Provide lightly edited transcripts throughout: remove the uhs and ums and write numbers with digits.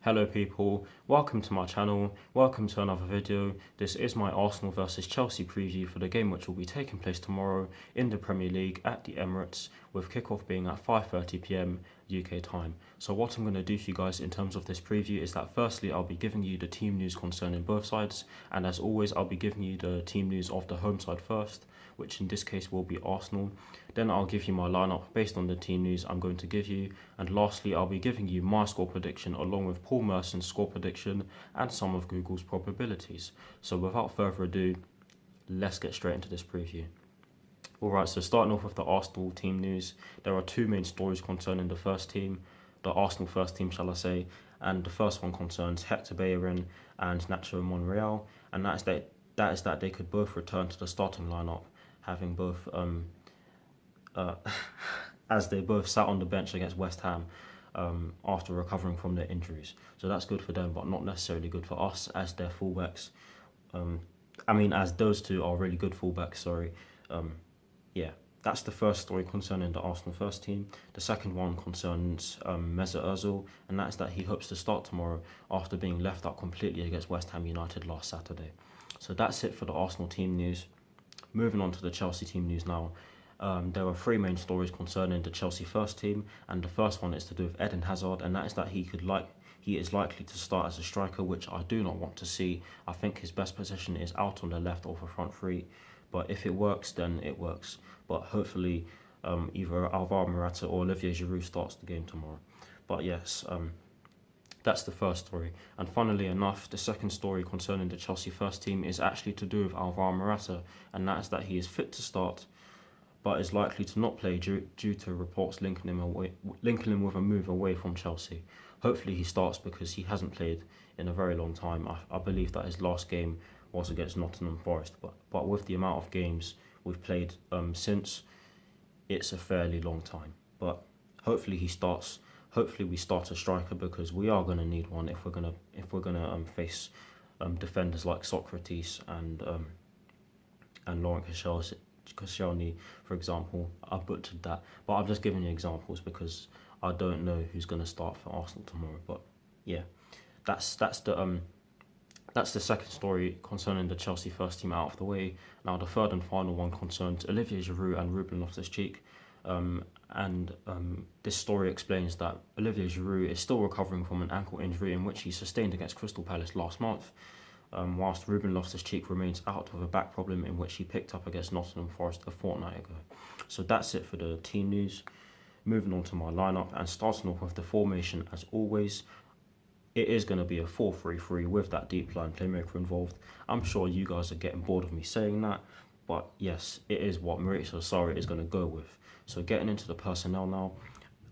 Hello people, welcome to my channel, welcome to another video. This is my Arsenal versus Chelsea preview for the game which will be taking place tomorrow in the Premier League at the Emirates, with kickoff being at 5:30 PM UK time. So what I'm going to do for you guys in terms of this preview is that firstly I'll be giving you the team news concerning both sides, and as always I'll be giving you the team news of the home side first, which in this case will be Arsenal. Then I'll give you my lineup based on the team news I'm going to give you, and lastly I'll be giving you my score prediction along with Paul Merson's score prediction and some of Google's probabilities. So without further ado, let's get straight into this preview. Alright, so starting off with the Arsenal team news, there are two main stories concerning the first team, the Arsenal first team shall I say, and the first one concerns Hector Bellerin and Nacho Monreal, and that is that they could both return to the starting lineup, having both as they both sat on the bench against West Ham after recovering from their injuries. So that's good for them, but not necessarily good for us as their fullbacks. As those two are really good fullbacks, sorry. Yeah, that's the first story concerning the Arsenal first team. The second one concerns Mesut Ozil, and that's that he hopes to start tomorrow after being left out completely against West Ham United last Saturday. So that's it for the Arsenal team news. Moving on to the Chelsea team news now. There are three main stories concerning the Chelsea first team, and the first one is to do with Eden Hazard, and that is that he is likely to start as a striker, which I do not want to see. I think his best position is out on the left of a front three, but if it works, then it works. But hopefully, either Alvaro Morata or Olivier Giroud starts the game tomorrow. But yes, that's the first story. And funnily enough, the second story concerning the Chelsea first team is actually to do with Alvaro Morata, and that is that he is fit to start, but is likely to not play due to reports linking him with a move away from Chelsea. Hopefully he starts because he hasn't played in a very long time. I believe that his last game was against Nottingham Forest, but with the amount of games we've played since, it's a fairly long time. But hopefully he starts. Hopefully we start a striker, because we are going to need one if we're gonna face defenders like Socrates and Laurent Koscielny, for example. I butchered that, but I'm just giving you examples because I don't know who's going to start for Arsenal tomorrow. But yeah, that's the second story concerning the Chelsea first team out of the way. Now the third and final one concerns Olivier Giroud and Ruben Loftus-Cheek. This story explains that Olivier Giroud is still recovering from an ankle injury in which he sustained against Crystal Palace last month, whilst Ruben Loftus-Cheek remains out with a back problem in which he picked up against Nottingham Forest a fortnight ago. So that's it for the team news. Moving on to my lineup, and starting off with the formation as always, it is going to be a 4-3-3 with that deep line playmaker involved. I'm sure you guys are getting bored of me saying that, but yes, it is what Mauricio Sarri is going to go with. So getting into the personnel now,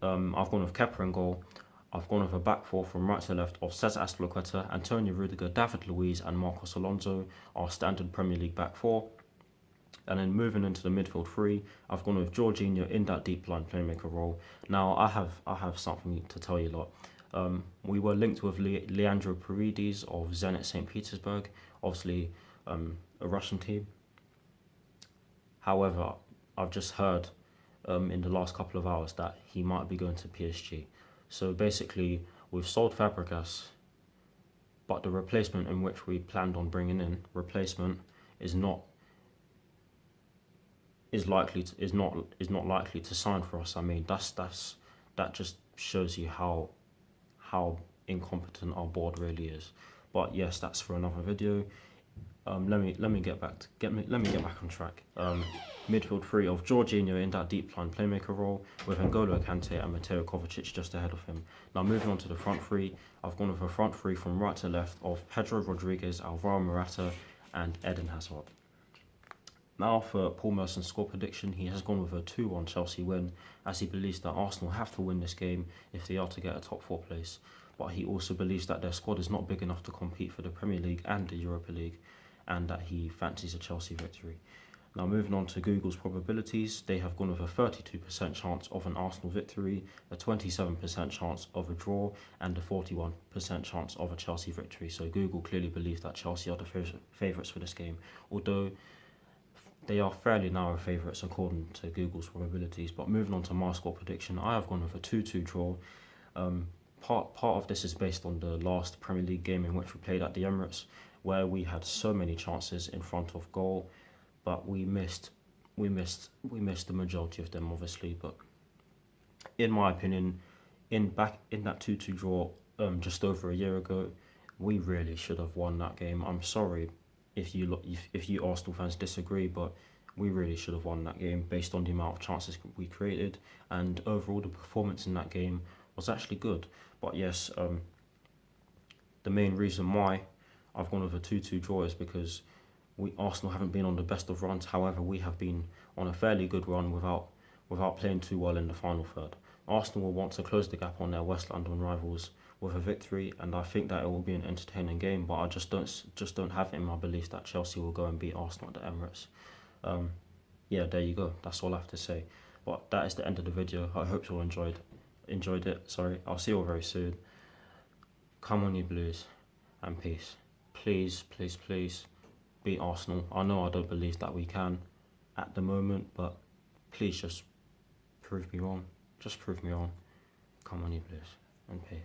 I've gone with Kepa in goal. I've gone with a back four from right to left of Cesar Azpilicueta, Antonio Rudiger, David Luiz and Marcos Alonso, our standard Premier League back four. And then moving into the midfield three, I've gone with Jorginho in that deep line playmaker role. Now I have something to tell you lot. We were linked with Leandro Paredes of Zenit St. Petersburg, obviously a Russian team. However, I've just heard in the last couple of hours that he might be going to PSG. So basically, we've sold Fabregas, but the replacement in which we planned on bringing in is not likely to sign for us. I mean, that just shows you how incompetent our board really is. But yes, that's for another video. Let me get back on track. Midfield three of Jorginho in that deep line playmaker role, with N'Golo Kante and Mateo Kovacic just ahead of him. Now moving on to the front three, I've gone with a front three from right to left of Pedro Rodriguez, Alvaro Morata and Eden Hazard. Now for Paul Merson's score prediction, he has gone with a 2-1 Chelsea win, as he believes that Arsenal have to win this game if they are to get a top 4 place. But he also believes that their squad is not big enough to compete for the Premier League and the Europa League, and that he fancies a Chelsea victory. Now moving on to Google's probabilities, they have gone with a 32% chance of an Arsenal victory, a 27% chance of a draw, and a 41% chance of a Chelsea victory. So Google clearly believes that Chelsea are the favourites for this game, although they are fairly narrow favourites according to Google's probabilities. But moving on to my score prediction, I have gone with a 2-2 draw. part of this is based on the last Premier League game in which we played at the Emirates, where we had so many chances in front of goal, but we missed the majority of them, obviously. But in my opinion, in that 2-2 draw just over a year ago, we really should have won that game. I'm sorry if you Arsenal fans disagree, but we really should have won that game based on the amount of chances we created, and overall the performance in that game was actually good. But yes, the main reason why I've gone with a 2-2 draw is because Arsenal haven't been on the best of runs. However, we have been on a fairly good run without playing too well in the final third. Arsenal will want to close the gap on their West London rivals with a victory, and I think that it will be an entertaining game. But I just don't have it in my belief that Chelsea will go and beat Arsenal at the Emirates. Yeah, there you go. That's all I have to say. But that is the end of the video. I hope you all enjoyed it. Sorry, I'll see you all very soon. Come on, you Blues, and peace. Please, please, please beat Arsenal. I know I don't believe that we can at the moment, but please just prove me wrong. Just prove me wrong. Come on, you Blues, and peace.